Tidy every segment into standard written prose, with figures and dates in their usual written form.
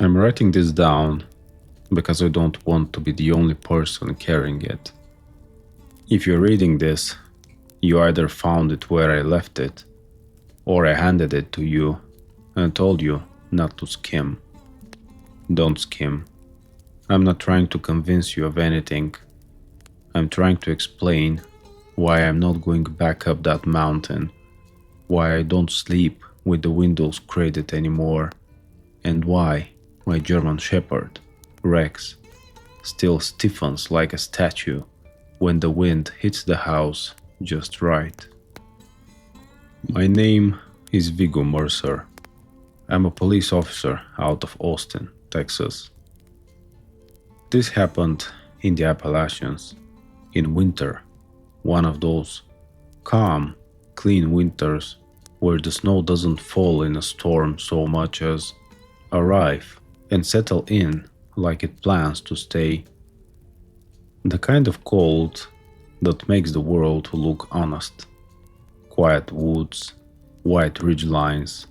I'm writing this down because I don't want to be the only person carrying it. If you're reading this, you either found it where I left it, or I handed it to you and told you not to skim. Don't skim. I'm not trying to convince you of anything. I'm trying to explain why I'm not going back up that mountain, why I don't sleep with the windows crated anymore, and why my German Shepherd, Rex, still stiffens like a statue when the wind hits the house just right. My name is Viggo Mercer. I'm a police officer out of Austin, Texas. This happened in the Appalachians, in winter, one of those calm, clean winters where the snow doesn't fall in a storm so much as arrive and settle in like it plans to stay. The kind of cold that makes the world look honest. Quiet woods, white ridgelines.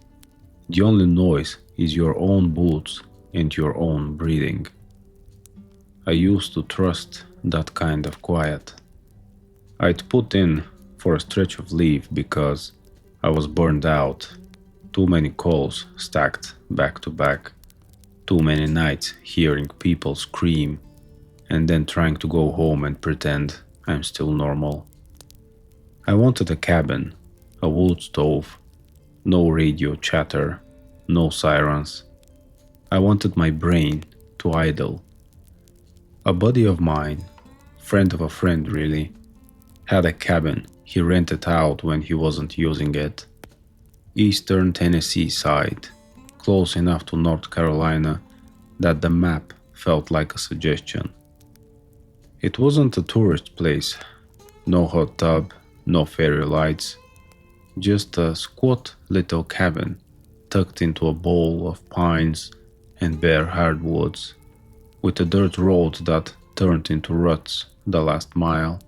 The only noise is your own boots and your own breathing. I used to trust that kind of quiet. I'd put in for a stretch of leave because I was burned out. Too many calls stacked back to back. Too many nights hearing people scream and then trying to go home and pretend I'm still normal. I wanted a cabin, a wood stove, no radio chatter, no sirens. I wanted my brain to idle. A buddy of mine, friend of a friend really, had a cabin he rented out when he wasn't using it. Eastern Tennessee side, close enough to North Carolina that the map felt like a suggestion. It wasn't a tourist place, no hot tub, no fairy lights, just a squat little cabin tucked into a bowl of pines and bare hardwoods, with a dirt road that turned into ruts the last mile.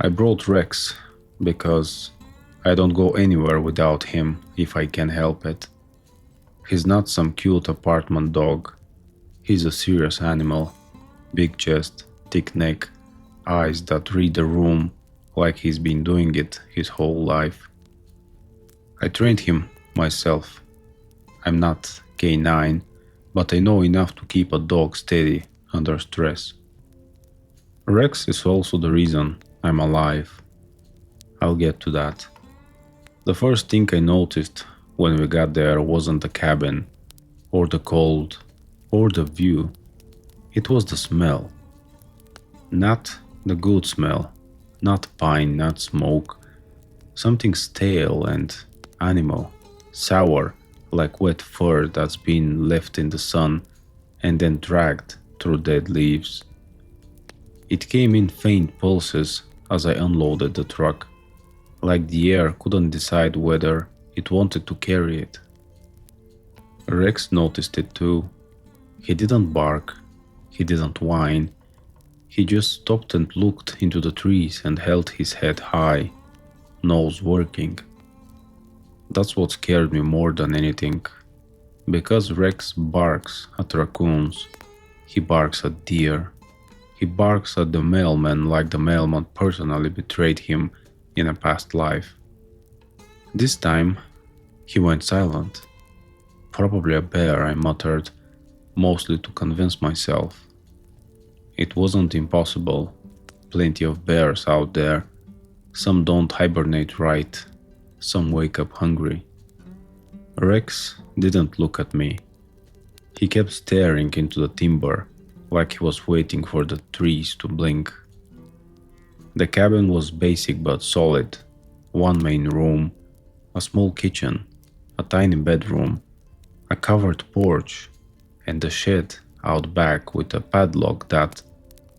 I brought Rex because I don't go anywhere without him if I can help it. He's not some cute apartment dog. He's a serious animal, big chest, thick neck, eyes that read the room like he's been doing it his whole life. I trained him myself. I'm not K9, but I know enough to keep a dog steady under stress. Rex is also the reason I'm alive. I'll get to that. The first thing I noticed when we got there wasn't the cabin, or the cold, or the view. It was the smell. Not the good smell, not pine, not smoke. Something stale and animal, sour, like wet fur that's been left in the sun and then dragged through dead leaves. It came in faint pulses as I unloaded the truck, like the air couldn't decide whether it wanted to carry it. Rex noticed it too. He didn't bark, he didn't whine. He just stopped and looked into the trees and held his head high, nose working. That's what scared me more than anything. Because Rex barks at raccoons, he barks at deer. He barks at the mailman like the mailman personally betrayed him in a past life. This time, he went silent. Probably a bear, I muttered, mostly to convince myself. It wasn't impossible. Plenty of bears out there. Some don't hibernate right. Some wake up hungry. Rex didn't look at me. He kept staring into the timber, like he was waiting for the trees to blink. The cabin was basic but solid. One main room, a small kitchen, a tiny bedroom, a covered porch, and a shed out back with a padlock that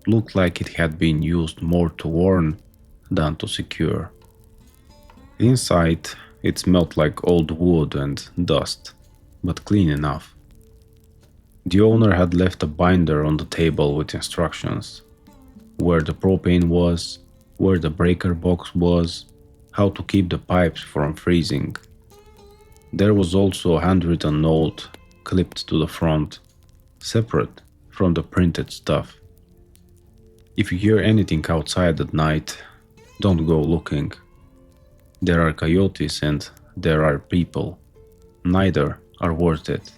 looked like it had been used more to warn than to secure. Inside, it smelled like old wood and dust, but clean enough. The owner had left a binder on the table with instructions. Where the propane was, where the breaker box was, how to keep the pipes from freezing. There was also a handwritten note clipped to the front, separate from the printed stuff. If you hear anything outside at night, don't go looking. There are coyotes and there are people. Neither are worth it.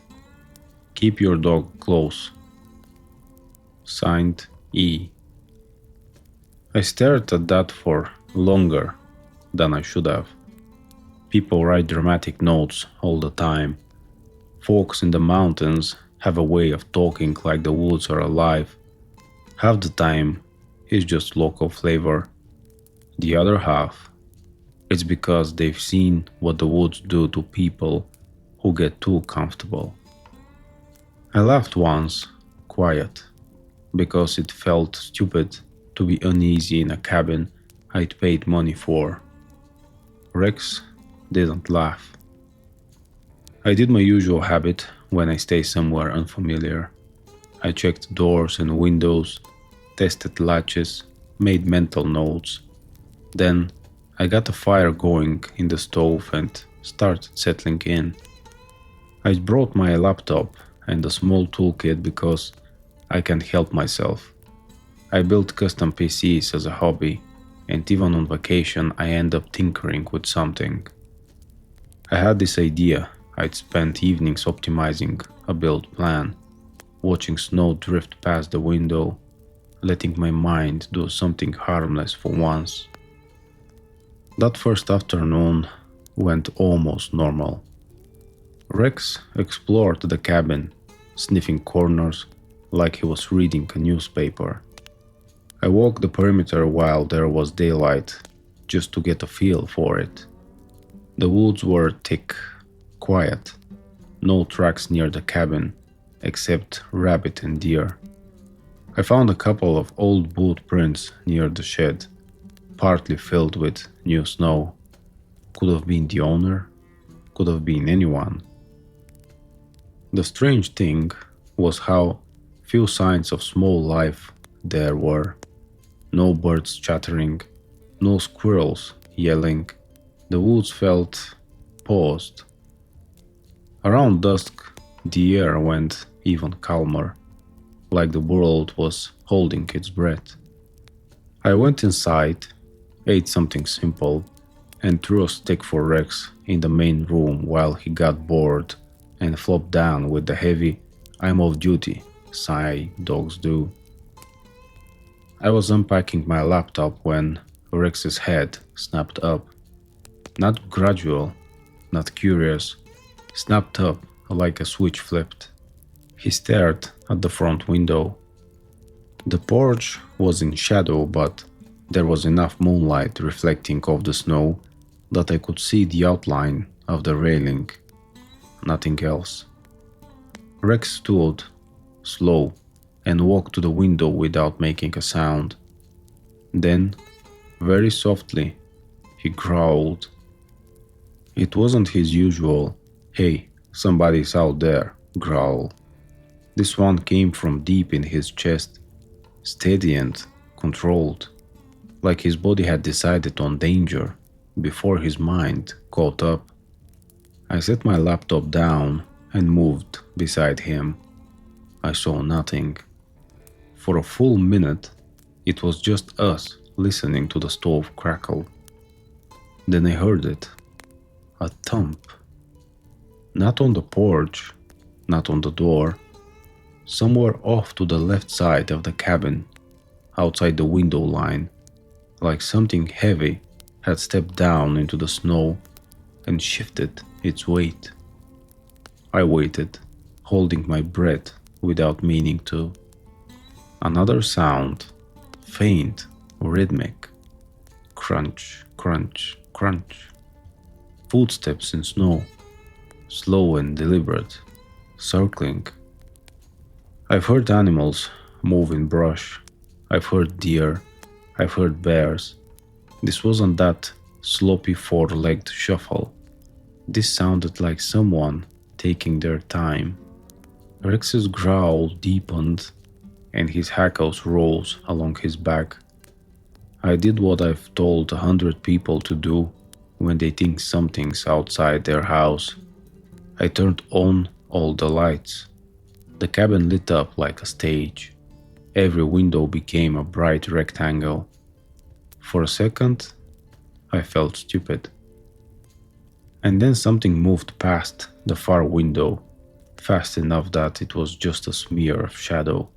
Keep your dog close. Signed, E. I stared at that for longer than I should have. People write dramatic notes all the time. Folks in the mountains have a way of talking like the woods are alive. Half the time, it's just local flavor. The other half, it's because they've seen what the woods do to people who get too comfortable. I laughed once, quiet, because it felt stupid to be uneasy in a cabin I'd paid money for. Rex didn't laugh. I did my usual habit when I stay somewhere unfamiliar. I checked doors and windows, tested latches, made mental notes. Then I got a fire going in the stove and started settling in. I brought my laptop and a small toolkit because I can't help myself. I built custom PCs as a hobby, and even on vacation I end up tinkering with something. I had this idea. I'd spend evenings optimizing a build plan, watching snow drift past the window, letting my mind do something harmless for once. That first afternoon went almost normal. Rex explored the cabin, sniffing corners like he was reading a newspaper. I walked the perimeter while there was daylight, just to get a feel for it. The woods were thick, quiet, no tracks near the cabin, except rabbit and deer. I found a couple of old boot prints near the shed, partly filled with new snow. Could have been the owner, could have been anyone. The strange thing was how few signs of small life there were. No birds chattering, no squirrels yelling. The woods felt paused. Around dusk, the air went even calmer, like the world was holding its breath. I went inside, ate something simple, and threw a stick for Rex in the main room while he got bored and flopped down with the heavy "I'm off duty" sigh dogs do. I was unpacking my laptop when Rex's head snapped up. Not gradual, not curious, snapped up like a switch flipped. He stared at the front window. The porch was in shadow, but there was enough moonlight reflecting off the snow that I could see the outline of the railing. Nothing else. Rex stood, slow, and walked to the window without making a sound. Then, very softly, he growled. It wasn't his usual, "Hey, somebody's out there," growl. This one came from deep in his chest, steady and controlled, like his body had decided on danger before his mind caught up. I set my laptop down and moved beside him. I saw nothing. For a full minute, it was just us listening to the stove crackle. Then I heard it. A thump. Not on the porch, not on the door. Somewhere off to the left side of the cabin, outside the window line, like something heavy had stepped down into the snow and shifted its weight. I waited, holding my breath without meaning to. Another sound, faint, rhythmic. Crunch, crunch, crunch. Footsteps in snow, slow and deliberate, circling. I've heard animals move in brush. I've heard deer. I've heard bears. This wasn't that sloppy four-legged shuffle. This sounded like someone taking their time. Rex's growl deepened, and his hackles rose along his back. I did what I've told 100 people to do when they think something's outside their house. I turned on All the lights. The cabin lit up like a stage. Every window became a bright rectangle. For a second, I felt stupid. And then something moved past the far window, fast enough that it was just a smear of shadow.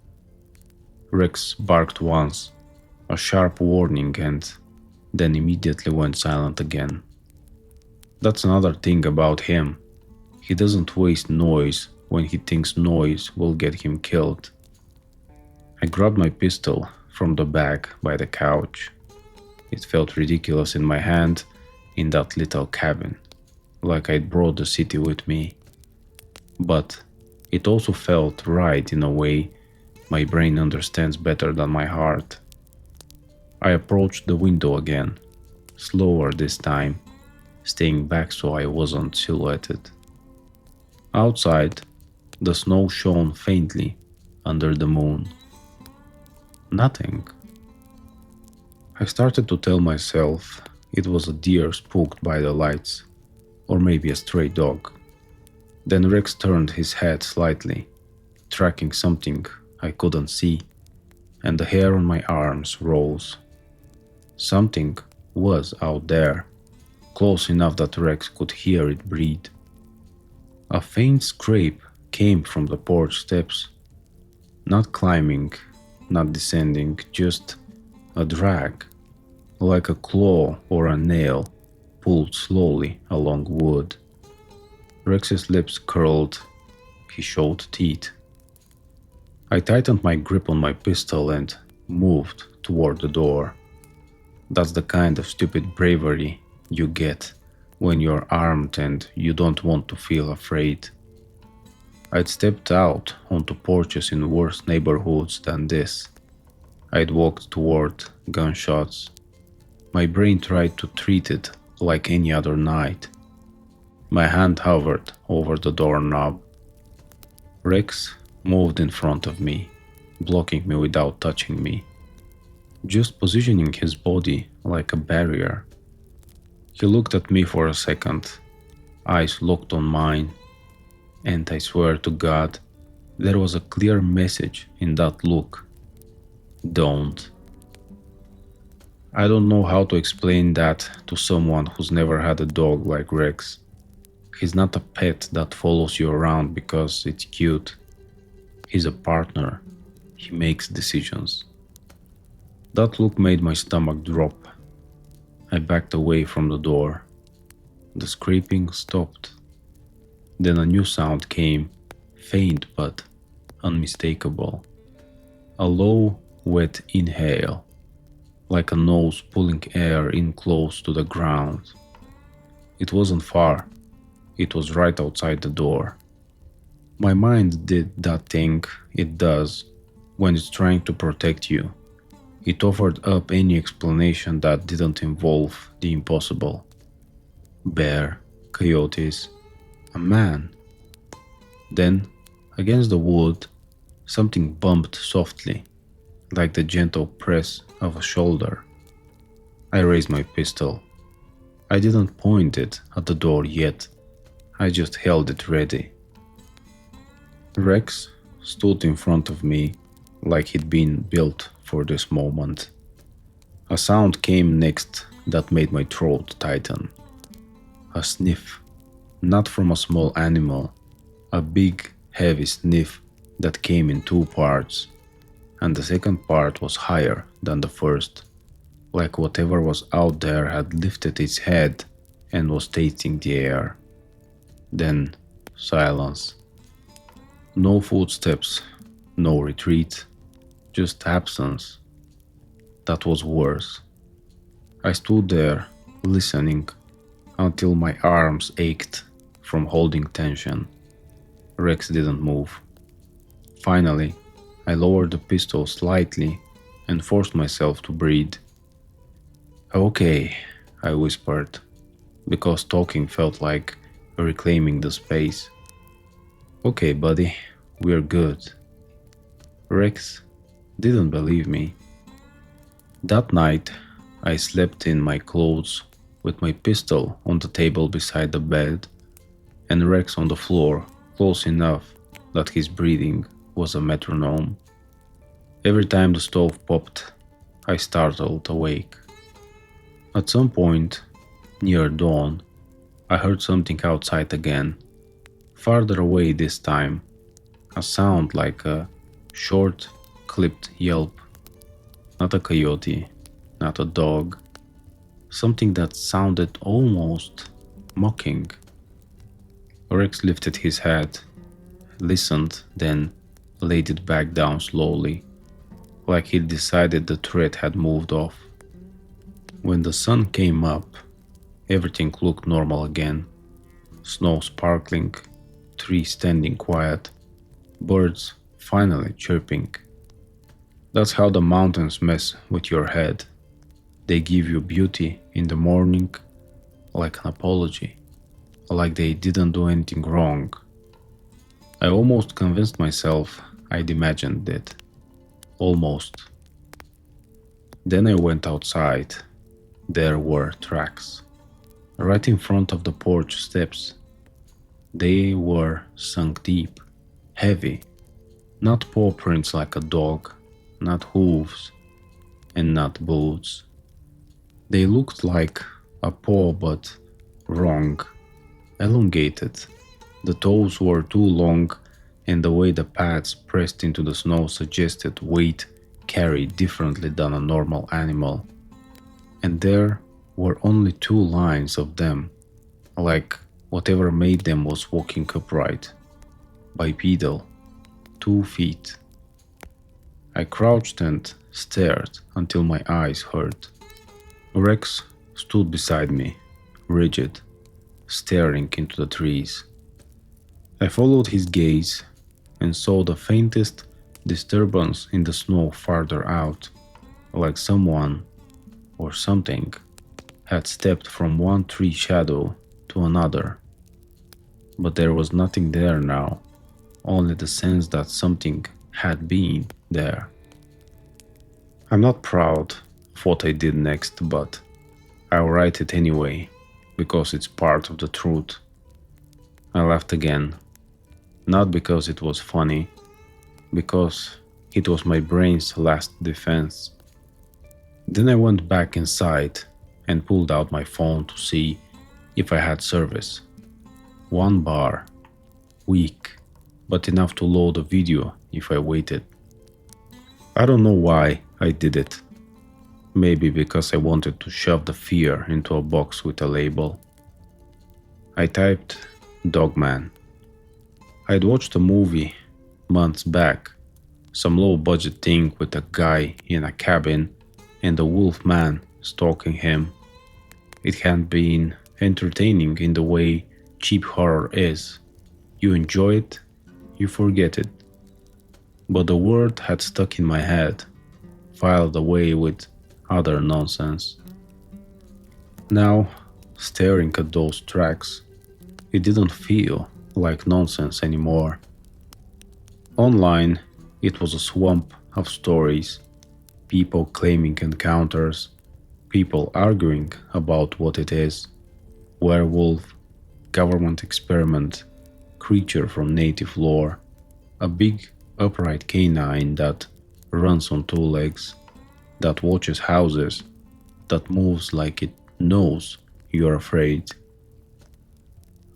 Rex barked once, a sharp warning, and then immediately went silent again. That's another thing about him. He doesn't waste noise when he thinks noise will get him killed. I grabbed my pistol from the bag by the couch. It felt ridiculous in my hand in that little cabin, like I'd brought the city with me. But it also felt right in a way my brain understands better than my heart. I approached the window again, slower this time, staying back so I wasn't silhouetted. Outside, the snow shone faintly under the moon. Nothing. I started to tell myself it was a deer spooked by the lights, or maybe a stray dog. Then Rex turned his head slightly, tracking something I couldn't see, and the hair on my arms rose. Something was out there, close enough that Rex could hear it breathe. A faint scrape came from the porch steps, not climbing, not descending, just a drag, like a claw or a nail pulled slowly along wood. Rex's lips curled, he showed teeth. I tightened my grip on my pistol and moved toward the door. That's the kind of stupid bravery you get when you're armed and you don't want to feel afraid. I'd stepped out onto porches in worse neighborhoods than this. I'd walked toward gunshots. My brain tried to treat it like any other night. My hand hovered over the doorknob. Rex moved in front of me, blocking me without touching me, just positioning his body like a barrier. He looked at me for a second, eyes locked on mine, and I swear to God, there was a clear message in that look. Don't. I don't know how to explain that to someone who's never had a dog like Rex. He's not a pet that follows you around because it's cute. He's a partner. He makes decisions. That look made my stomach drop. I backed away from the door. The scraping stopped. Then a new sound came, faint but unmistakable. A low, wet inhale, like a nose pulling air in close to the ground. It wasn't far. It was right outside the door. My mind did that thing it does when it's trying to protect you. It offered up any explanation that didn't involve the impossible. Bear, coyotes, a man. Then, against the wood, something bumped softly, like the gentle press of a shoulder. I raised my pistol. I didn't point it at the door yet. I just held it ready. Rex stood in front of me like he'd been built for this moment. A sound came next that made my throat tighten. A sniff, not from a small animal, a big, heavy sniff that came in two parts, and the second part was higher than the first, like whatever was out there had lifted its head and was tasting the air. Then silence. No footsteps, no retreat, just absence. That was worse. I stood there, listening, until my arms ached from holding tension. Rex didn't move. Finally, I lowered the pistol slightly and forced myself to breathe. Okay, I whispered, because talking felt like reclaiming the space. Okay, buddy, we're good. Rex didn't believe me. That night, I slept in my clothes with my pistol on the table beside the bed and Rex on the floor close enough that his breathing was a metronome. Every time the stove popped, I startled awake. At some point, near dawn, I heard something outside again, farther away this time, a sound like a short, clipped yelp. Not a coyote, not a dog, something that sounded almost mocking. Rex lifted his head, listened, then laid it back down slowly, like he'd decided the threat had moved off. When the sun came up, everything looked normal again. Snow sparkling, trees standing quiet, birds finally chirping. That's how the mountains mess with your head. They give you beauty in the morning, like an apology, like they didn't do anything wrong. I almost convinced myself I'd imagined it. Almost. Then I went outside. There were tracks, right in front of the porch steps. They were sunk deep, heavy, not paw prints like a dog, not hooves, and not boots. They looked like a paw but wrong, elongated. The toes were too long, and the way the pads pressed into the snow suggested weight carried differently than a normal animal. And there were only 2 lines of them, like whatever made them was walking upright, bipedal, 2 feet. I crouched and stared until my eyes hurt. Rex stood beside me, rigid, staring into the trees. I followed his gaze and saw the faintest disturbance in the snow farther out, like someone or something had stepped from one tree shadow to another. But there was nothing there now, only the sense that something had been there. I'm not proud of what I did next, but I'll write it anyway, because it's part of the truth. I laughed again, not because it was funny, because it was my brain's last defense. Then I went back inside and pulled out my phone to see if I had service. 1 bar, weak, but enough to load a video if I waited. I don't know why I did it. Maybe because I wanted to shove the fear into a box with a label. I typed Dogman. I'd watched a movie months back, some low-budget thing with a guy in a cabin and a wolf man stalking him. It had been entertaining in the way cheap horror is. You enjoy it, you forget it. But the word had stuck in my head, filed away with other nonsense. Now, staring at those tracks, it didn't feel like nonsense anymore. Online, it was a swamp of stories, people claiming encounters, people arguing about what it is, werewolf, government experiment, creature from native lore, a big upright canine that runs on 2 legs, that watches houses, that moves like it knows you're afraid.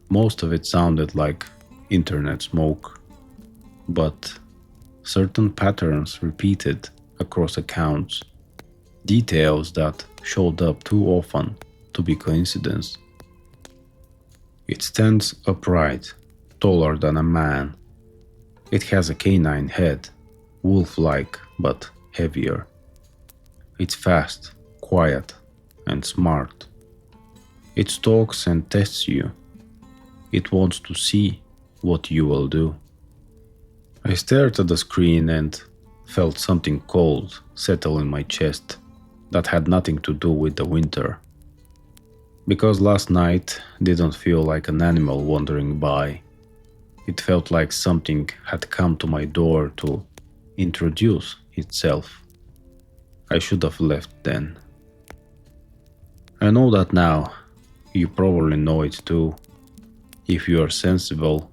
Most of it sounded like internet smoke, but certain patterns repeated across accounts, details that showed up too often to be coincidence. It stands upright, taller than a man. It has a canine head, wolf-like but heavier. It's fast, quiet, and smart. It stalks and tests you. It wants to see what you will do. I stared at the screen and felt something cold settle in my chest that had nothing to do with the winter. Because last night didn't feel like an animal wandering by. It felt like something had come to my door to introduce itself. I should have left then. I know that now. You probably know it too. If you are sensible,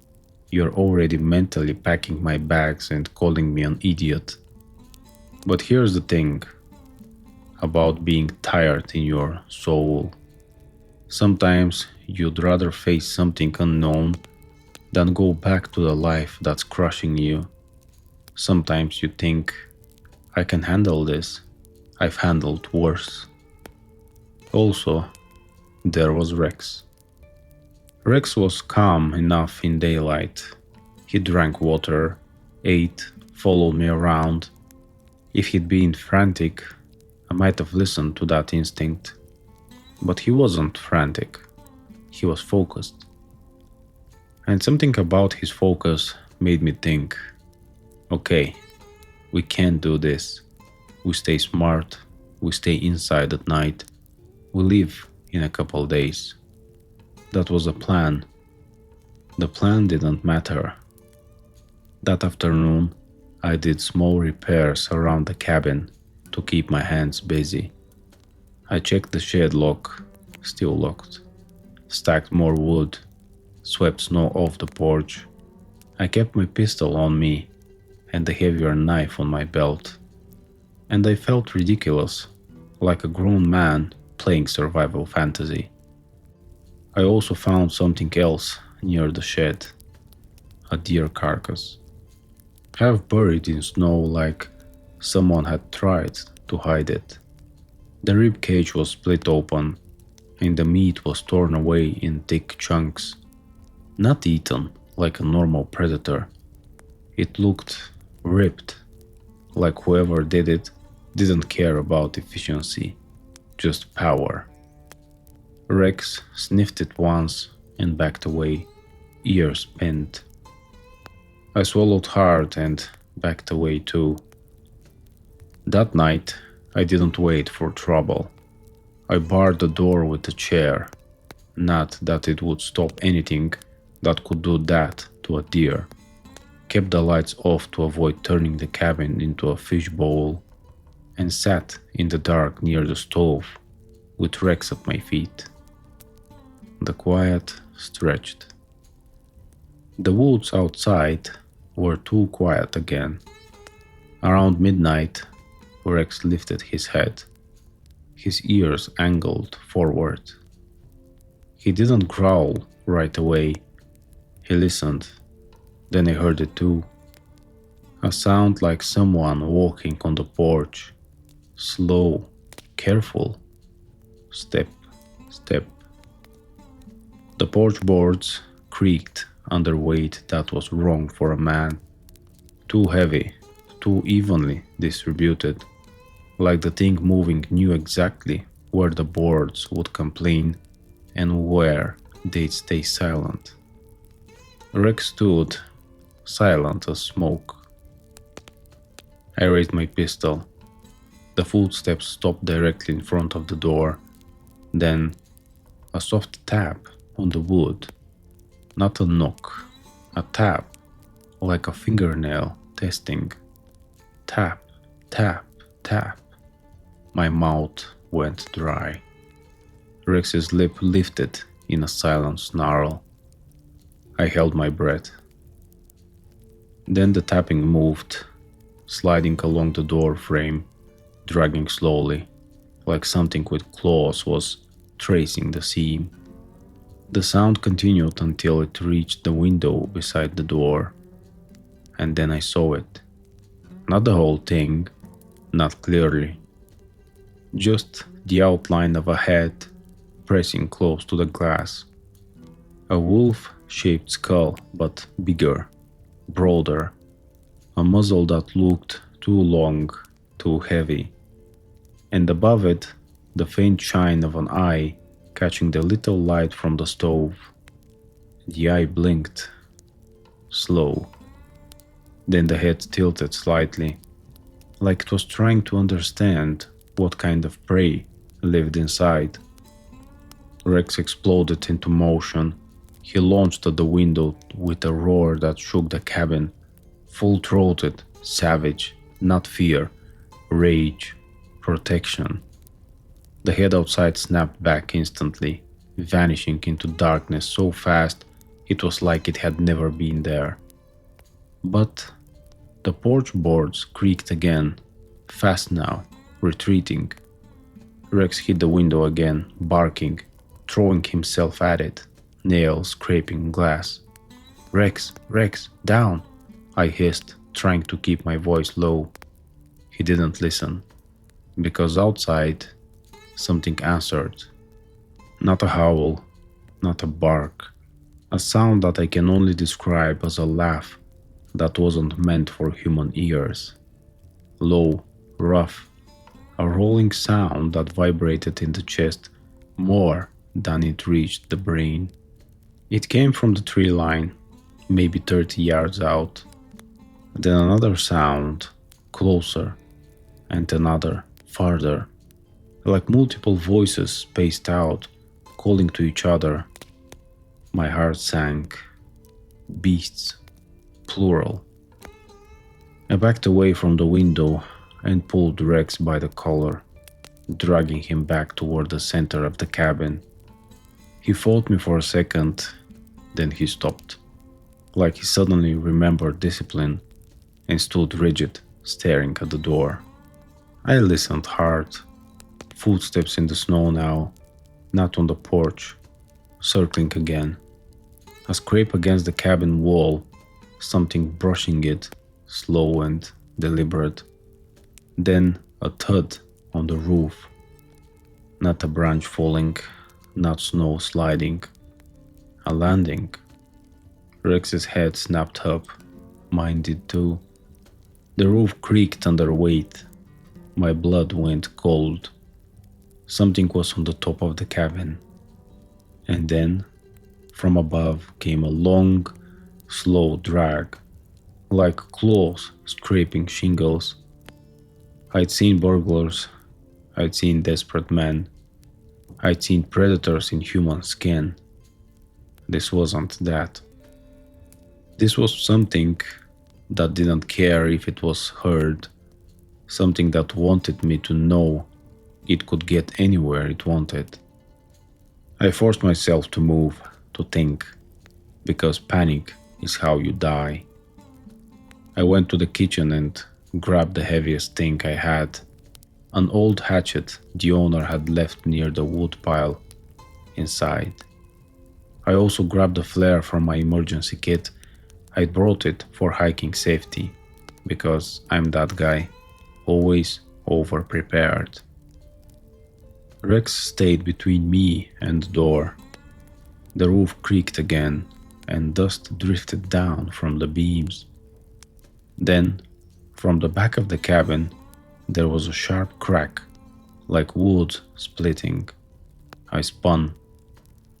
You're already mentally packing my bags and calling me an idiot. But here's the thing about being tired in your soul. Sometimes you'd rather face something unknown than go back to the life that's crushing you. Sometimes you think, I can handle this. I've handled worse. Also, there was Rex. Rex was calm enough in daylight. He drank water, ate, followed me around. If he'd been frantic, I might have listened to that instinct. But he wasn't frantic. He was focused. And something about his focus made me think, okay, we can't do this. We stay smart, we stay inside at night, we leave in a couple days. That was a plan. The plan didn't matter. That afternoon, I did small repairs around the cabin to keep my hands busy. I checked the shed lock, still locked, stacked more wood, swept snow off the porch. I kept my pistol on me and a heavier knife on my belt. And I felt ridiculous, like a grown man playing survival fantasy. I also found something else near the shed, a deer carcass, half buried in snow like someone had tried to hide it. The rib cage was split open, and the meat was torn away in thick chunks, not eaten like a normal predator. It looked ripped, like whoever did it didn't care about efficiency, just power. Rex sniffed it once and backed away, ears bent. I swallowed hard and backed away too. That night, I didn't wait for trouble. I barred the door with a chair. Not that it would stop anything that could do that to a deer. Kept the lights off to avoid turning the cabin into a fishbowl, and sat in the dark near the stove with Rex at my feet. The quiet stretched. The woods outside were too quiet again. Around midnight, Rex lifted his head, his ears angled forward. He didn't growl right away. He listened. Then I heard it too. A sound like someone walking on the porch. Slow, careful. Step, step. The porch boards creaked under weight that was wrong for a man. Too heavy, too evenly distributed. Like the thing moving knew exactly where the boards would complain and where they'd stay silent. Rex stood, silent as smoke. I raised my pistol. The footsteps stopped directly in front of the door. Then, a soft tap on the wood. Not a knock, a tap, like a fingernail testing. Tap, tap, tap. My mouth went dry. Rex's lip lifted in a silent snarl. I held my breath. Then the tapping moved, sliding along the door frame, dragging slowly, like something with claws was tracing the seam. The sound continued until it reached the window beside the door. And then I saw it. Not the whole thing, not clearly. Just the outline of a head pressing close to the glass. A wolf-shaped skull, but bigger, broader. A muzzle that looked too long, too heavy. And above it, the faint shine of an eye catching the little light from the stove. The eye blinked. Slow. Then the head tilted slightly, like it was trying to understand what kind of prey lived inside. Rex exploded into motion. He launched at the window with a roar that shook the cabin. Full-throated, savage, not fear, rage, protection. The head outside snapped back instantly, vanishing into darkness so fast It was like it had never been there. But the porch boards creaked again, fast now, retreating. Rex hit the window again, barking, throwing himself at it, nails scraping glass. Rex, Rex, down! I hissed, trying to keep my voice low. He didn't listen, because outside, something answered. Not a howl, not a bark, a sound that I can only describe as a laugh that wasn't meant for human ears. Low, rough, a rolling sound that vibrated in the chest more than it reached the brain. It came from the tree line, maybe 30 yards out. Then another sound, closer, and another, farther, like multiple voices spaced out, calling to each other. My heart sank. Beasts, plural. I backed away from the window and pulled Rex by the collar, dragging him back toward the center of the cabin. He fought me for a second, then he stopped, like he suddenly remembered discipline, and stood rigid, staring at the door. I listened hard. Footsteps in the snow now, not on the porch, circling again. A scrape against the cabin wall, something brushing it, slow and deliberate. Then a thud on the roof. Not a branch falling, not snow sliding. A landing. Rex's head snapped up, mine did too. The roof creaked under weight. My blood went cold. Something was on the top of the cabin. And then, from above came a long, slow drag, like claws scraping shingles. I'd seen burglars, I'd seen desperate men, I'd seen predators in human skin. This wasn't that. This was something that didn't care if it was heard, something that wanted me to know it could get anywhere it wanted. I forced myself to move, to think, because panic is how you die. I went to the kitchen and grabbed the heaviest thing I had, an old hatchet the owner had left near the wood pile inside. I also grabbed a flare from my emergency kit. I brought it for hiking safety, because I'm that guy, always over-prepared. Rex stayed between me and the door. The roof creaked again, and dust drifted down from the beams. Then, from the back of the cabin, there was a sharp crack, like wood splitting. I spun.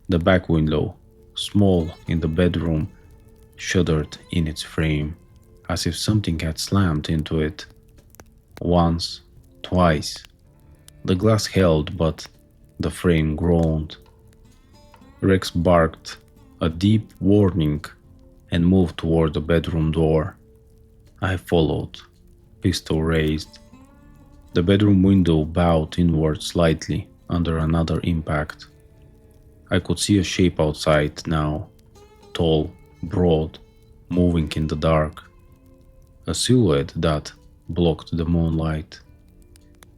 The back window, small in the bedroom, shuddered in its frame, as if something had slammed into it. Once, twice. The glass held, but the frame groaned. Rex barked, a deep warning, and moved toward the bedroom door. I followed, pistol raised. The bedroom window bowed inward slightly under another impact. I could see a shape outside now, tall, broad, moving in the dark. A silhouette that blocked the moonlight.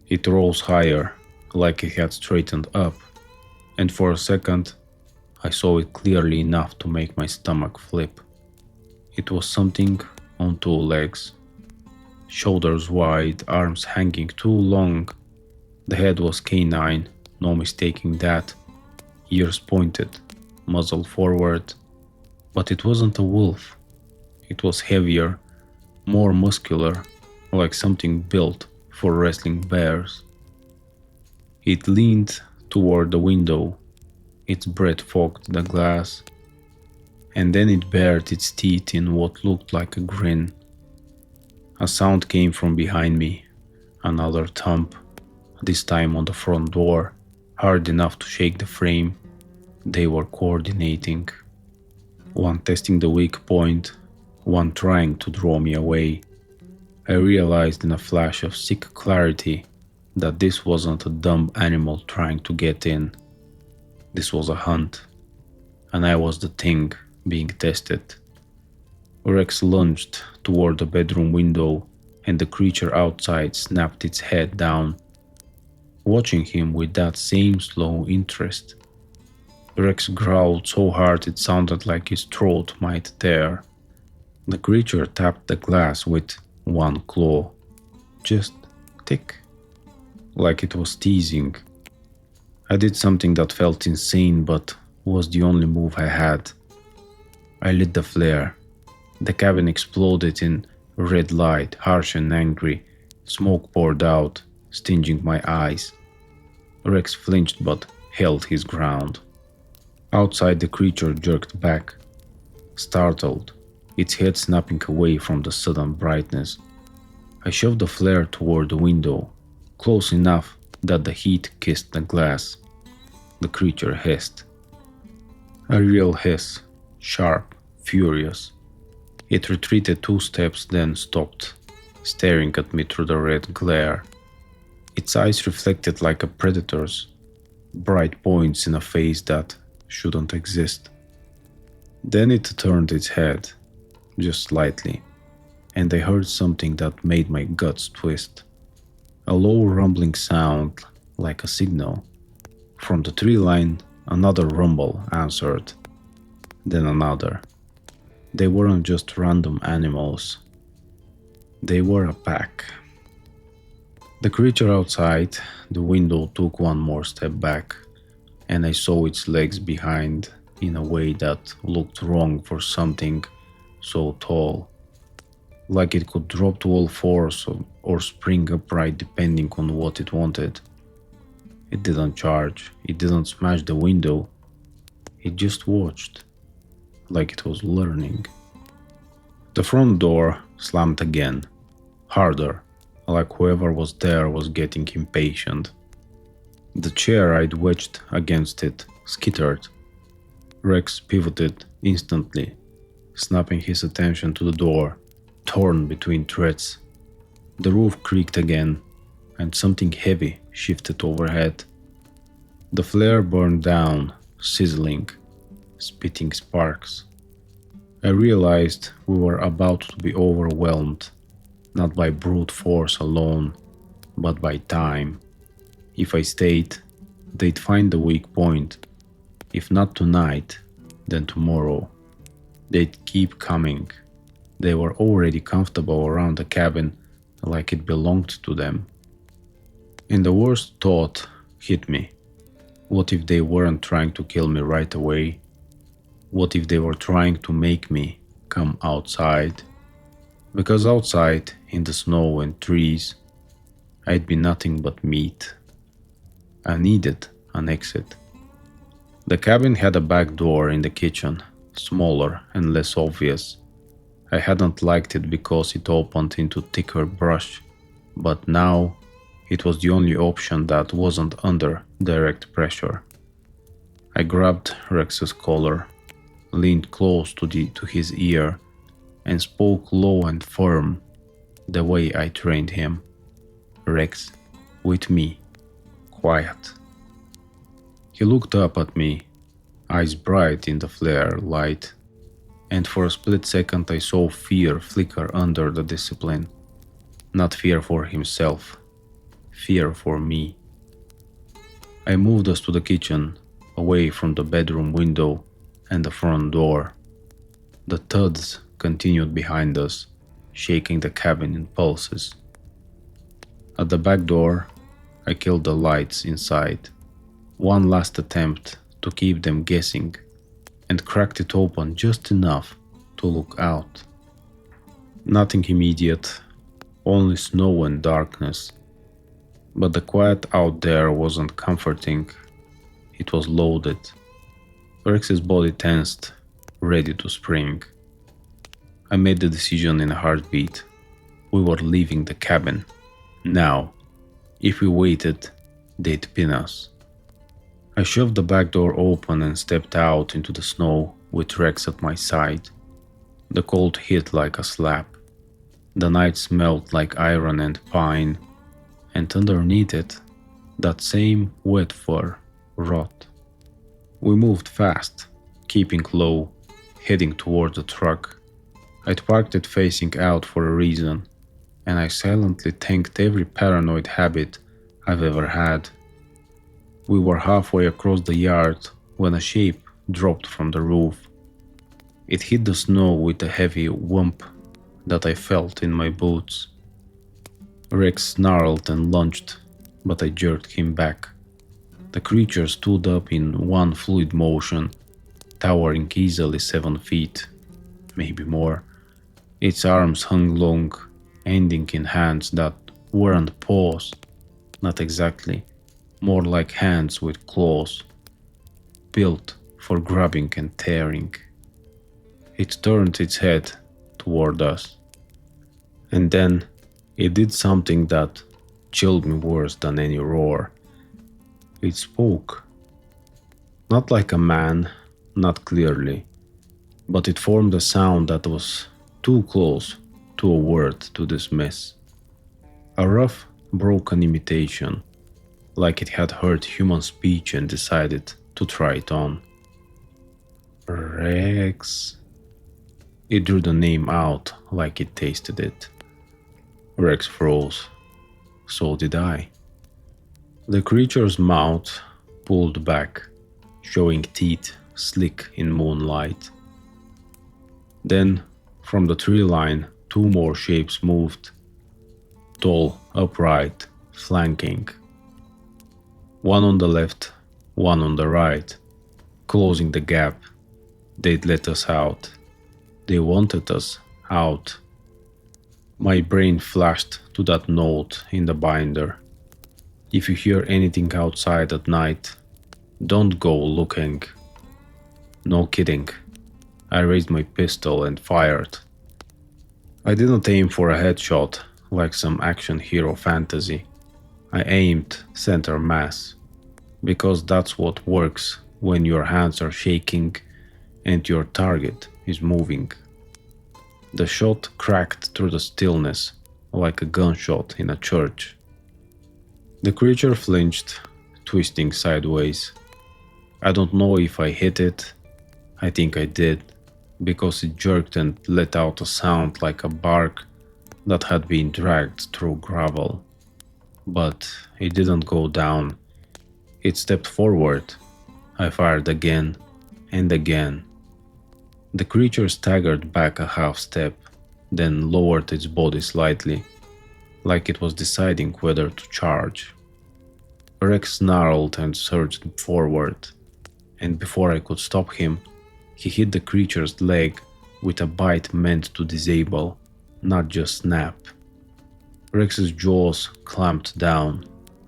It rose higher, like it had straightened up, and for a second I saw it clearly enough to make my stomach flip. It was something on two legs. Shoulders wide, arms hanging too long. The head was canine, no mistaking that. Ears pointed, muzzle forward. But it wasn't a wolf. It was heavier, more muscular, like something built for wrestling bears. It leaned toward the window. Its breath fogged the glass. And then it bared its teeth in what looked like a grin. A sound came from behind me. Another thump, this time on the front door, hard enough to shake the frame. They were coordinating. One testing the weak point, one trying to draw me away. I realized in a flash of sick clarity that this wasn't a dumb animal trying to get in. This was a hunt, and I was the thing being tested. Rex lunged toward the bedroom window, and the creature outside snapped its head down, watching him with that same slow interest. Rex growled so hard it sounded like his throat might tear. The creature tapped the glass with one claw. Just tick, like it was teasing. I did something that felt insane but was the only move I had. I lit the flare. The cabin exploded in red light, harsh and angry. Smoke poured out, stinging my eyes. Rex flinched but held his ground. Outside, the creature jerked back, startled, its head snapping away from the sudden brightness. I shoved the flare toward the window, close enough that the heat kissed the glass. The creature hissed. A real hiss, sharp, furious. It retreated 2 steps, then stopped, staring at me through the red glare. Its eyes reflected like a predator's, bright points in a face that shouldn't exist. Then it turned its head, just slightly, and I heard something that made my guts twist. A low rumbling sound, like a signal. From the tree line, another rumble answered, then another. They weren't just random animals. They were a pack. The creature outside the window took one more step back, and I saw its legs behind in a way that looked wrong for something so tall. Like it could drop to all fours or spring upright depending on what it wanted. It didn't charge, it didn't smash the window, it just watched, like it was learning. The front door slammed again, harder, like whoever was there was getting impatient. The chair I'd wedged against it skittered. Rex pivoted instantly, snapping his attention to the door, torn between threads. The roof creaked again, and something heavy shifted overhead. The flare burned down, sizzling, spitting sparks. I realized we were about to be overwhelmed, not by brute force alone, but by time. If I stayed, they'd find the weak point. If not tonight, then tomorrow. They'd keep coming. They were already comfortable around the cabin, like it belonged to them. And the worst thought hit me. What if they weren't trying to kill me right away? What if they were trying to make me come outside? Because outside, in the snow and trees, I'd be nothing but meat. I needed an exit. The cabin had a back door in the kitchen, smaller and less obvious. I hadn't liked it because it opened into thicker brush, but now it was the only option that wasn't under direct pressure. I grabbed Rex's collar, leaned close to his ear, and spoke low and firm, the way I trained him. Rex, with me, quiet. He looked up at me, eyes bright in the flare light, and for a split second I saw fear flicker under the discipline. Not fear for himself, fear for me. I moved us to the kitchen, away from the bedroom window and the front door. The thuds continued behind us, shaking the cabin in pulses. At the back door, I killed the lights inside. One last attempt to keep them guessing, and cracked it open just enough to look out. Nothing immediate, only snow and darkness. But the quiet out there wasn't comforting, it was loaded. Rex's body tensed, ready to spring. I made the decision in a heartbeat. We were leaving the cabin. Now. If we waited, they'd pin us. I shoved the back door open and stepped out into the snow with Rex at my side. The cold hit like a slap. The night smelled like iron and pine, and underneath it, that same wet fur rot. We moved fast, keeping low, heading toward the truck. I'd parked it facing out for a reason, and I silently thanked every paranoid habit I've ever had. We were halfway across the yard when a shape dropped from the roof. It hit the snow with a heavy whump that I felt in my boots. Rex snarled and lunged, but I jerked him back. The creature stood up in one fluid motion, towering easily 7 feet, maybe more. Its arms hung long, ending in hands that weren't paws, not exactly, more like hands with claws, built for grabbing and tearing. It turned its head toward us, and then it did something that chilled me worse than any roar. It spoke. Not like a man, not clearly, but it formed a sound that was too close to a word to dismiss. A rough, broken imitation, like it had heard human speech and decided to try it on. Rex. It drew the name out like it tasted it. Rex froze. So did I. The creature's mouth pulled back, showing teeth slick in moonlight. Then, from the tree line, 2 more shapes moved. Tall, upright, flanking. One on the left, one on the right, closing the gap. They'd let us out. They wanted us out. My brain flashed to that note in the binder. If you hear anything outside at night, don't go looking. No kidding. I raised my pistol and fired. I didn't aim for a headshot like some action hero fantasy. I aimed center mass, because that's what works when your hands are shaking and your target is moving. The shot cracked through the stillness like a gunshot in a church. The creature flinched, twisting sideways. I don't know if I hit it. I think I did, because it jerked and let out a sound like a bark that had been dragged through gravel. But it didn't go down. It stepped forward. I fired again and again. The creature staggered back a half step, then lowered its body slightly, like it was deciding whether to charge. Rex snarled and surged forward, and before I could stop him, he hit the creature's leg with a bite meant to disable, not just snap. Rex's jaws clamped down.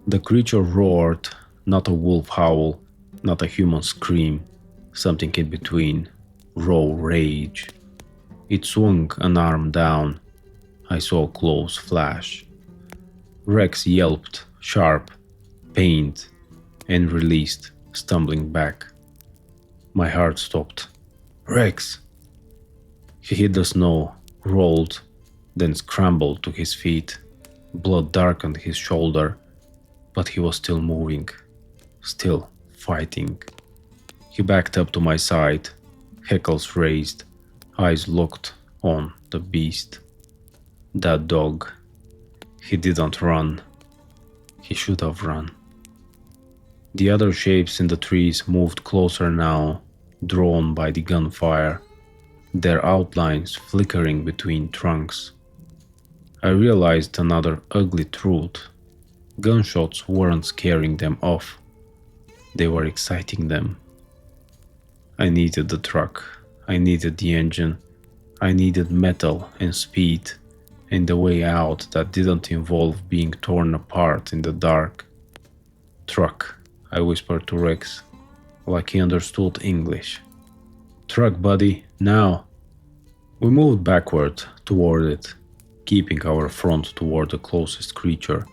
The creature roared, not a wolf howl, not a human scream, something in between, raw rage. It swung an arm down. I saw a close flash. Rex yelped, sharp, pained, and released, stumbling back. My heart stopped. Rex! He hit the snow, rolled, then scrambled to his feet. Blood darkened his shoulder, but he was still moving, still fighting. He backed up to my side, hackles raised, eyes locked on the beast. That dog. He didn't run. He should have run. The other shapes in the trees moved closer now, drawn by the gunfire, their outlines flickering between trunks. I realized another ugly truth. Gunshots weren't scaring them off. They were exciting them. I needed the truck. I needed the engine. I needed metal and speed, and a way out that didn't involve being torn apart in the dark. Truck, I whispered to Rex, like he understood English. Truck, buddy, now. We moved backward toward it, keeping our front toward the closest creature.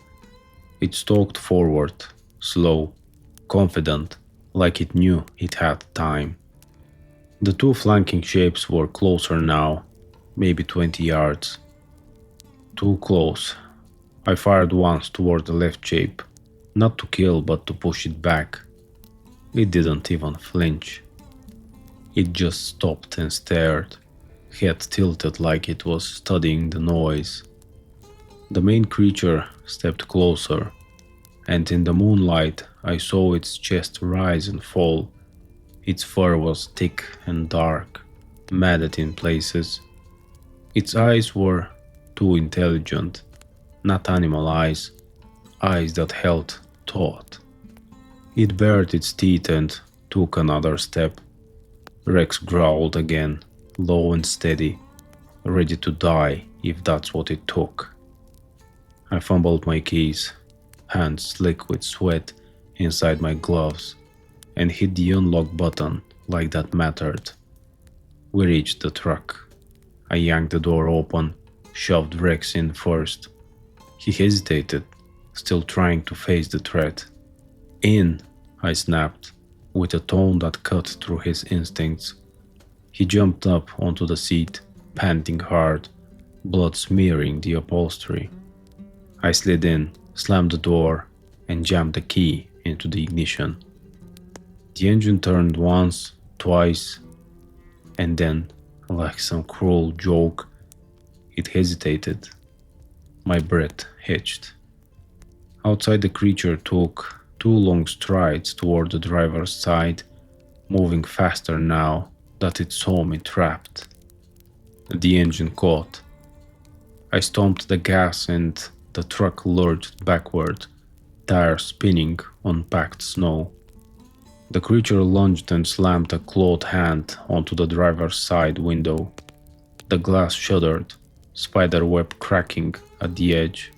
It stalked forward, slow, confident, like it knew it had time. The 2 flanking shapes were closer now, maybe 20 yards. Too close. I fired once toward the left shape, not to kill but to push it back. It didn't even flinch. It just stopped and stared, head tilted like it was studying the noise. The main creature stepped closer, and in the moonlight I saw its chest rise and fall. Its fur was thick and dark, matted in places. Its eyes were too intelligent, not animal eyes, eyes that held thought. It bared its teeth and took another step. Rex growled again, low and steady, ready to die if that's what it took. I fumbled my keys, hands slick with sweat inside my gloves, and hit the unlock button like that mattered. We reached the truck. I yanked the door open, shoved Rex in first. He hesitated, still trying to face the threat. In, I snapped, with a tone that cut through his instincts. He jumped up onto the seat, panting hard, blood smearing the upholstery. I slid in, slammed the door, and jammed the key into the ignition. The engine turned once, twice, and then, like some cruel joke, it hesitated. My breath hitched. Outside, the creature took 2 long strides toward the driver's side, moving faster now that it saw me trapped. The engine caught. I stomped the gas and the truck lurched backward, tires spinning on packed snow. The creature lunged and slammed a clawed hand onto the driver's side window. The glass shuddered, spiderweb cracking at the edge.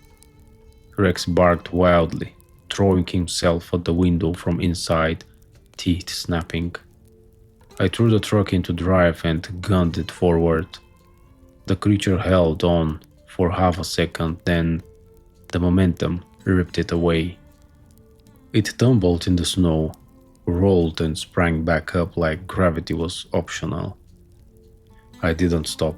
Rex barked wildly, throwing himself at the window from inside, teeth snapping. I threw the truck into drive and gunned it forward. The creature held on for half a second, then the momentum ripped it away. It tumbled in the snow, rolled and sprang back up like gravity was optional. I didn't stop.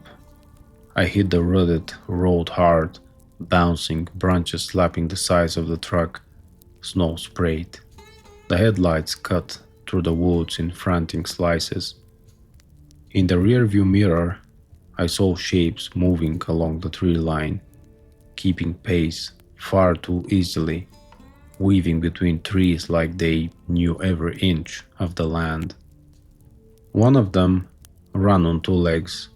I hit the rutted road hard, bouncing, branches slapping the sides of the truck. Snow sprayed. The headlights cut through the woods in frantic slices. In the rearview mirror, I saw shapes moving along the tree line, keeping pace far too easily, weaving between trees like they knew every inch of the land. One of them ran on 2 legs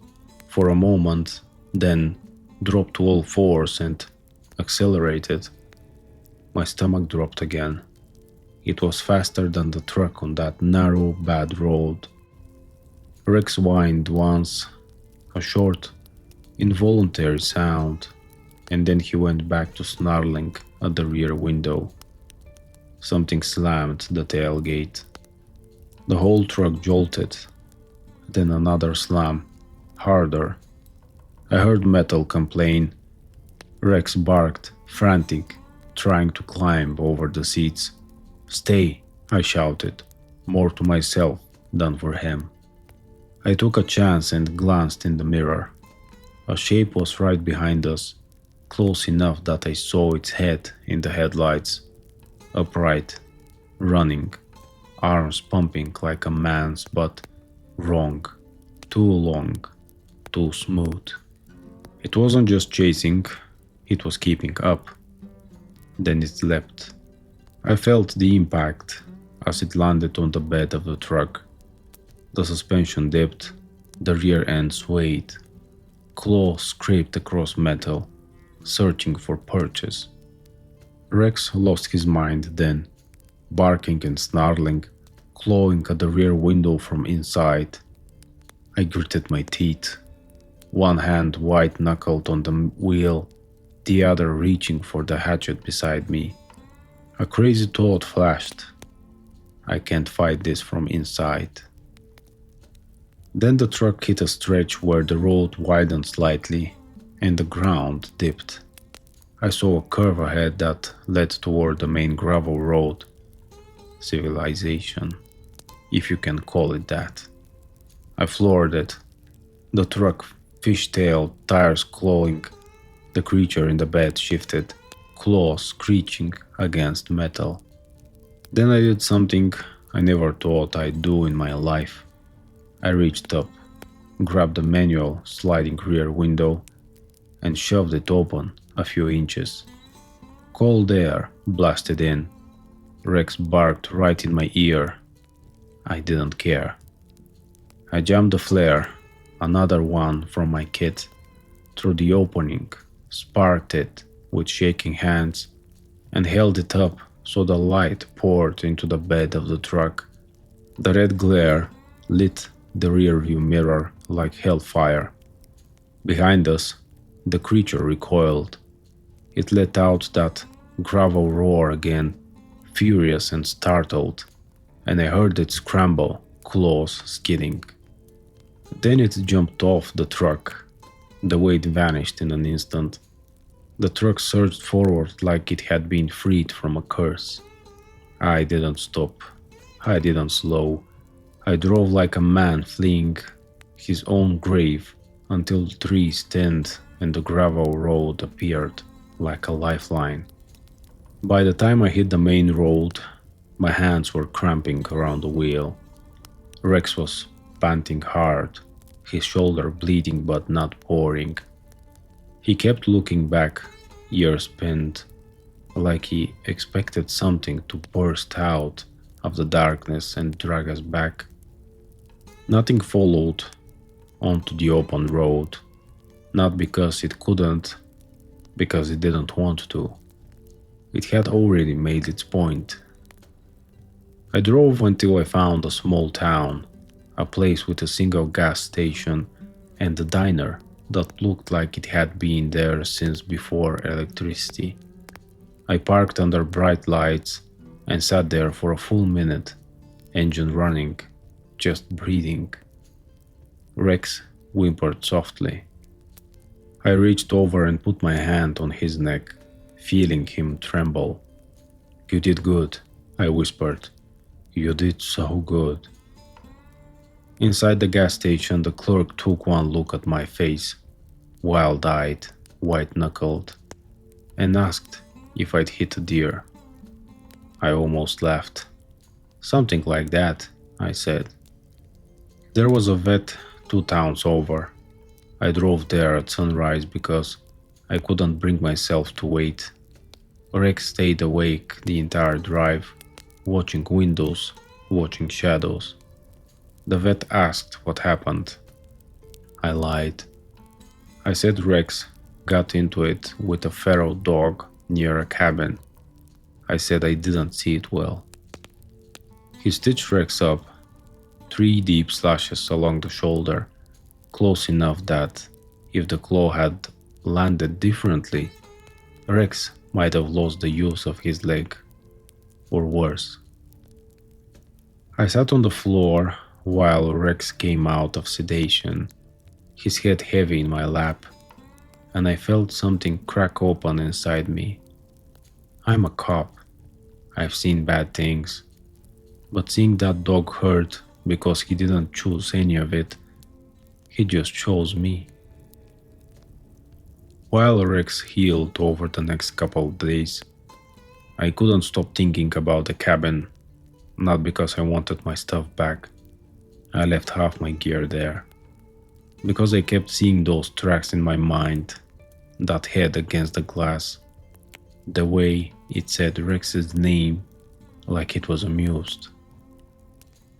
for a moment, then dropped to all fours and accelerated. My stomach dropped again. It was faster than the truck on that narrow, bad road. Rex whined once, a short, involuntary sound, and then he went back to snarling at the rear window. Something slammed the tailgate. The whole truck jolted, then another slam, harder. I heard metal complain. Rex barked, frantic, trying to climb over the seats. "Stay," I shouted, more to myself than for him. I took a chance and glanced in the mirror. A shape was right behind us, close enough that I saw its head in the headlights. Upright, running, arms pumping like a man's, but wrong, too long, too smooth. It wasn't just chasing, it was keeping up. Then it leapt. I felt the impact as it landed on the bed of the truck. The suspension dipped, the rear end swayed. Claws scraped across metal, searching for purchase. Rex lost his mind then, barking and snarling, clawing at the rear window from inside. I gritted my teeth, one hand white-knuckled on the wheel, the other reaching for the hatchet beside me. A crazy thought flashed. I can't fight this from inside. Then the truck hit a stretch where the road widened slightly and the ground dipped. I saw a curve ahead that led toward the main gravel road. Civilization, if you can call it that. I floored it. The truck fishtailed, tires clawing. The creature in the bed shifted, claws screeching against metal. Then I did something I never thought I'd do in my life. I reached up, grabbed the manual sliding rear window, and shoved it open a few inches. Cold air blasted in. Rex barked right in my ear. I didn't care. I jammed the flare, another one from my kit, through the opening, sparked it with shaking hands, and held it up so the light poured into the bed of the truck. The red glare lit the rearview mirror like hellfire. Behind us, the creature recoiled. It let out that gravel roar again, furious and startled, and I heard it scramble, claws skidding. Then it jumped off the truck. The weight vanished in an instant. The truck surged forward like it had been freed from a curse. I didn't stop. I didn't slow. I drove like a man fleeing his own grave until the trees thinned and the gravel road appeared like a lifeline. By the time I hit the main road, my hands were cramping around the wheel. Rex was panting hard, his shoulder bleeding but not pouring. He kept looking back, ears pinned, like he expected something to burst out of the darkness and drag us back. Nothing followed onto the open road, not because it couldn't, because it didn't want to. It had already made its point. I drove until I found a small town, a place with a single gas station and a diner that looked like it had been there since before electricity. I parked under bright lights and sat there for a full minute, engine running, just breathing. Rex whimpered softly. I reached over and put my hand on his neck, feeling him tremble. "You did good," I whispered. "You did so good." Inside the gas station, the clerk took one look at my face, wild-eyed, white-knuckled, and asked if I'd hit a deer. I almost laughed. "Something like that," I said. There was a vet 2 towns over. I drove there at sunrise because I couldn't bring myself to wait. Rex stayed awake the entire drive, watching windows, watching shadows. The vet asked what happened. I lied. I said Rex got into it with a feral dog near a cabin. I said I didn't see it well. He stitched Rex up, 3 deep slashes along the shoulder, close enough that, if the claw had landed differently, Rex might have lost the use of his leg, or worse. I sat on the floor while Rex came out of sedation, his head heavy in my lap, and I felt something crack open inside me. I'm a cop. I've seen bad things, but seeing that dog hurt because he didn't choose any of it, he just chose me. While Rex healed over the next couple of days, I couldn't stop thinking about the cabin, not because I wanted my stuff back. I left half my gear there, because I kept seeing those tracks in my mind, that head against the glass, the way it said Rex's name like it was amused.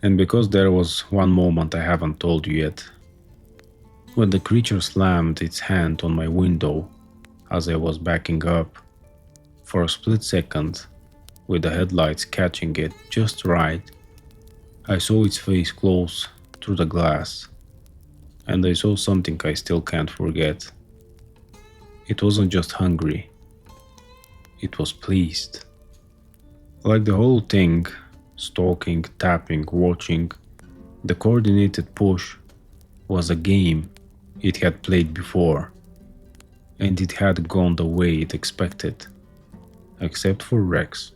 And because there was one moment I haven't told you yet. When the creature slammed its hand on my window as I was backing up, for a split second, with the headlights catching it just right, I saw its face close through the glass, and I saw something I still can't forget. It wasn't just hungry, it was pleased. Like the whole thing, stalking, tapping, watching, the coordinated push was a game it had played before, and it had gone the way it expected, except for Rex.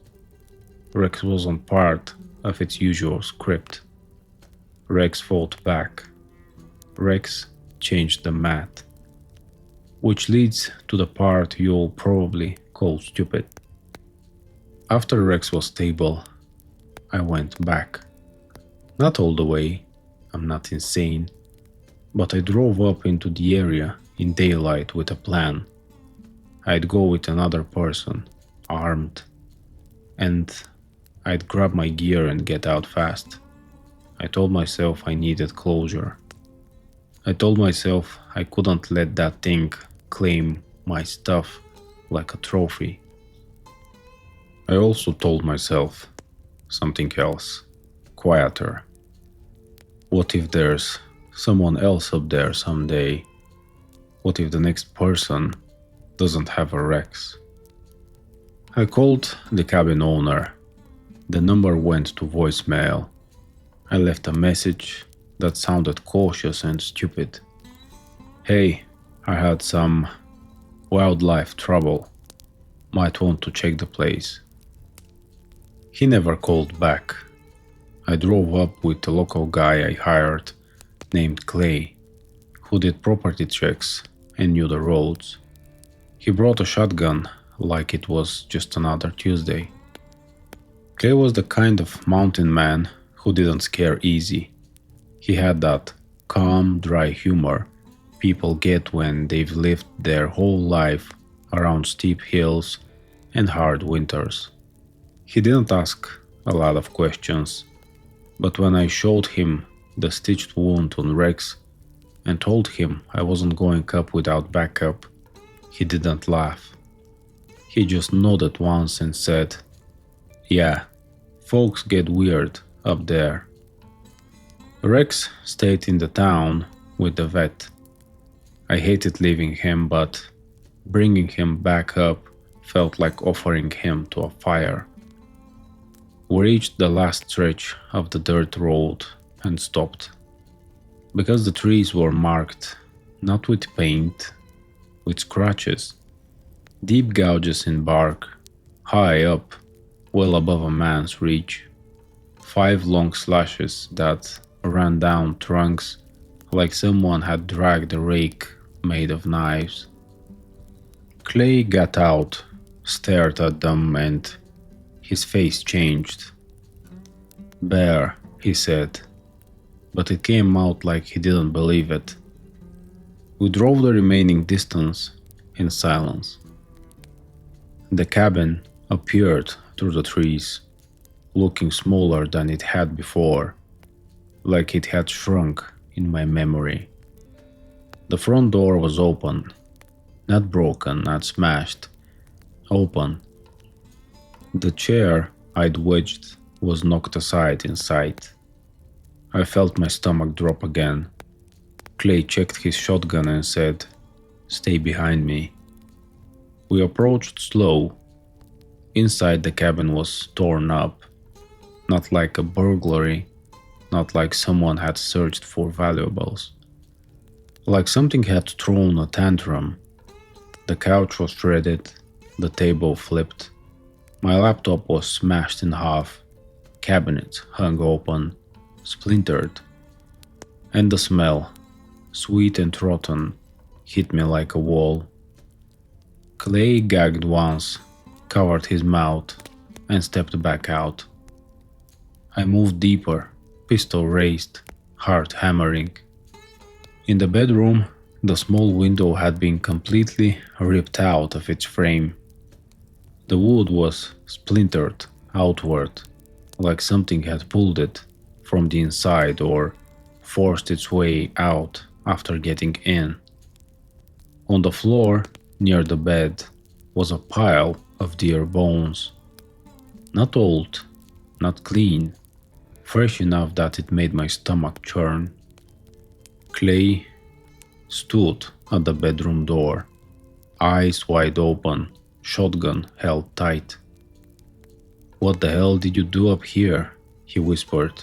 Rex wasn't part of its usual script. Rex fought back. Rex changed the mat. Which leads to the part you'll probably call stupid. After Rex was stable, I went back. Not all the way, I'm not insane. But I drove up into the area in daylight with a plan. I'd go with another person, armed, and I'd grab my gear and get out fast. I told myself I needed closure. I told myself I couldn't let that thing claim my stuff like a trophy. I also told myself something else, quieter. What if there's someone else up there someday? What if the next person doesn't have a Rex? I called the cabin owner. The number went to voicemail. I left a message that sounded cautious and stupid. Hey, I had some wildlife trouble. Might want to check the place. He never called back. I drove up with the local guy I hired named Clay, who did property checks and knew the roads. He brought a shotgun like it was just another Tuesday. Clay was the kind of mountain man who didn't scare easy. He had that calm, dry humor people get when they've lived their whole life around steep hills and hard winters. He didn't ask a lot of questions, but when I showed him the stitched wound on Rex and told him I wasn't going up without backup, he didn't laugh. He just nodded once and said, "Yeah, folks get weird up there." Rex stayed in the town with the vet. I hated leaving him, but bringing him back up felt like offering him to a fire. We reached the last stretch of the dirt road and stopped. Because the trees were marked not with paint, with scratches, deep gouges in bark, high up, well above a man's reach. 5 long slashes that ran down trunks like someone had dragged a rake made of knives. Clay got out, stared at them, and his face changed. "Bear," he said, but it came out like he didn't believe it. We drove the remaining distance in silence. The cabin appeared through the trees, looking smaller than it had before, like it had shrunk in my memory. The front door was open, not broken, not smashed, open. The chair I'd wedged was knocked aside inside. I felt my stomach drop again. Clay checked his shotgun and said, "Stay behind me." We approached slow. Inside the cabin was torn up, not like a burglary, not like someone had searched for valuables. Like something had thrown a tantrum. The couch was shredded, the table flipped. My laptop was smashed in half, cabinets hung open, splintered. And the smell, sweet and rotten, hit me like a wall. Clay gagged once, covered his mouth, and stepped back out. I moved deeper, pistol raised, heart hammering. In the bedroom, the small window had been completely ripped out of its frame. The wood was splintered outward, like something had pulled it from the inside or forced its way out after getting in. On the floor, near the bed, was a pile of deer bones. Not old, not clean, fresh enough that it made my stomach churn. Clay stood at the bedroom door, eyes wide open, shotgun held tight. "What the hell did you do up here?" he whispered,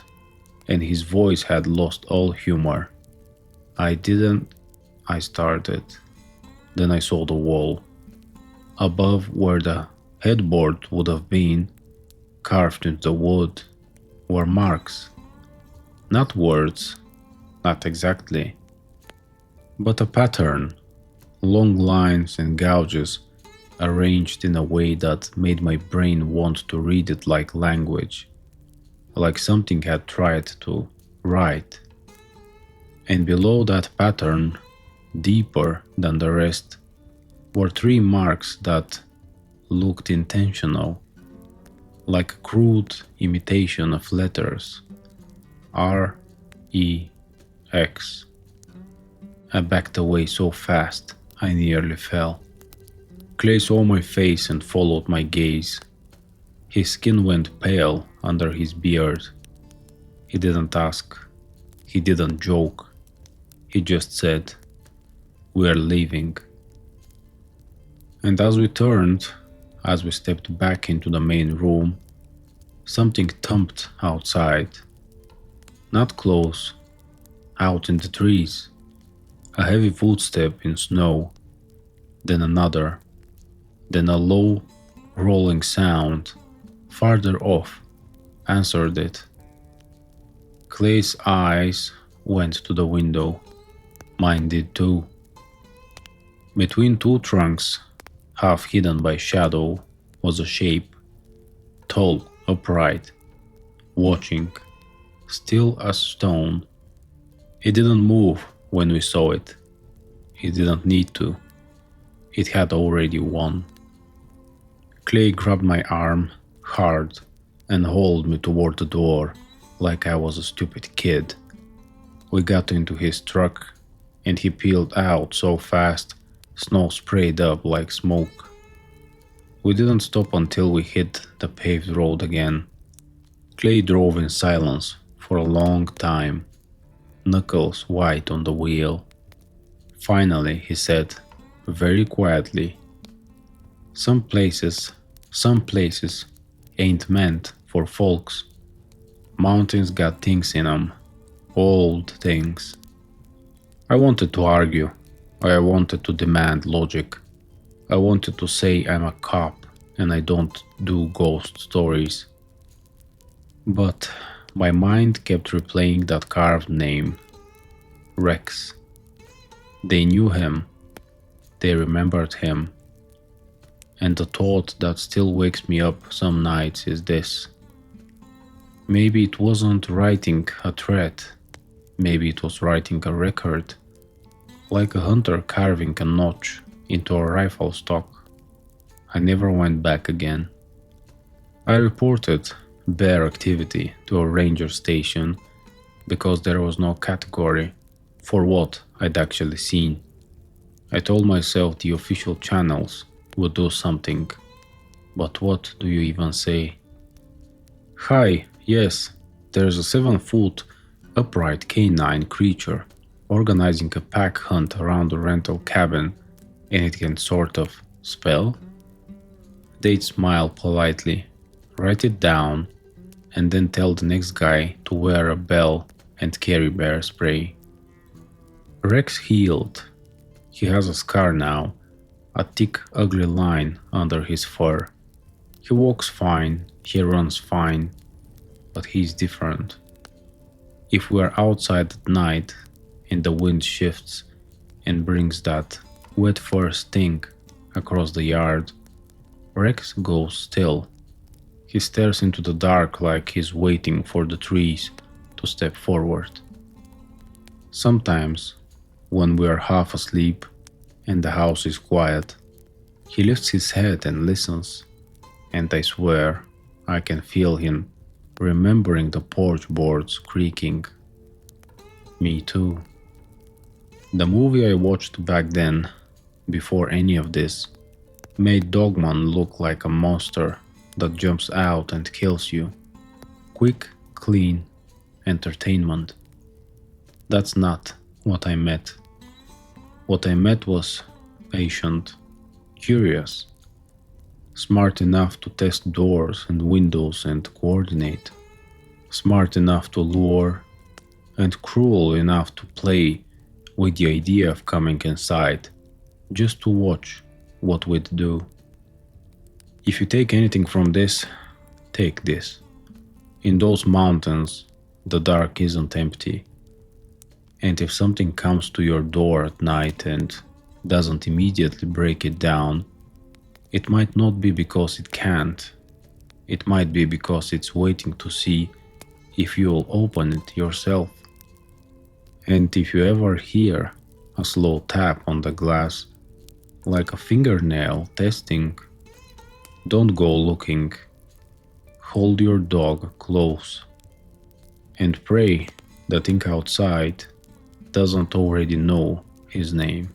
and his voice had lost all humor. "I didn't," I started. Then I saw the wall. Above where the headboard would have been, carved into the wood, were marks. Not words, not exactly, but a pattern, long lines and gouges arranged in a way that made my brain want to read it like language, like something had tried to write. And below that pattern, deeper than the rest, were three marks that looked intentional, like a crude imitation of letters. R, E, X. I backed away so fast I nearly fell. Clay saw my face and followed my gaze. His skin went pale under his beard. He didn't ask. He didn't joke. He just said, "We're leaving." And as we turned, as we stepped back into the main room, something thumped outside. Not close, out in the trees. A heavy footstep in snow, then another, then a low, rolling sound, farther off, answered it. Clay's eyes went to the window. Mine did too. Between two trunks, half hidden by shadow, was a shape, tall, upright, watching, still as stone. It didn't move when we saw it. It didn't need to. It had already won. Clay grabbed my arm hard and hauled me toward the door like I was a stupid kid. We got into his truck and he peeled out so fast snow sprayed up like smoke. We didn't stop until we hit the paved road again. Clay drove in silence for a long time, knuckles white on the wheel. Finally, he said, very quietly, some places ain't meant for folks. Mountains got things in 'em, old things." I wanted to argue. I wanted to demand logic. I wanted to say I'm a cop and I don't do ghost stories. But my mind kept replaying that carved name, Rex. They knew him. They remembered him. And the thought that still wakes me up some nights is this. Maybe it wasn't writing a threat. Maybe it was writing a record. Like a hunter carving a notch into a rifle stock. I never went back again. I reported bear activity to a ranger station because there was no category for what I'd actually seen. I told myself the official channels would do something, but what do you even say? Hi, yes, there's a 7-foot upright canine creature organizing a pack hunt around the rental cabin, and it can sort of spell? They'd smile politely, write it down, and then tell the next guy to wear a bell and carry bear spray. Rex healed. He has a scar now, a thick, ugly line under his fur. He walks fine, he runs fine, but he's different. If we're outside at night and the wind shifts and brings that wet fur stink across the yard, Rex goes still. He stares into the dark like he's waiting for the trees to step forward. Sometimes, when we're half asleep and the house is quiet, he lifts his head and listens, and I swear I can feel him remembering the porch boards creaking. Me too. The movie I watched back then, before any of this, made Dogman look like a monster that jumps out and kills you. Quick, clean entertainment. That's not what I met. What I met was patient, curious, smart enough to test doors and windows and coordinate, smart enough to lure, and cruel enough to play with the idea of coming inside, just to watch what we'd do. If you take anything from this, take this. In those mountains, the dark isn't empty. And if something comes to your door at night and doesn't immediately break it down, it might not be because it can't. It might be because it's waiting to see if you'll open it yourself. And if you ever hear a slow tap on the glass, like a fingernail testing, don't go looking. Hold your dog close and pray the thing outside doesn't already know his name.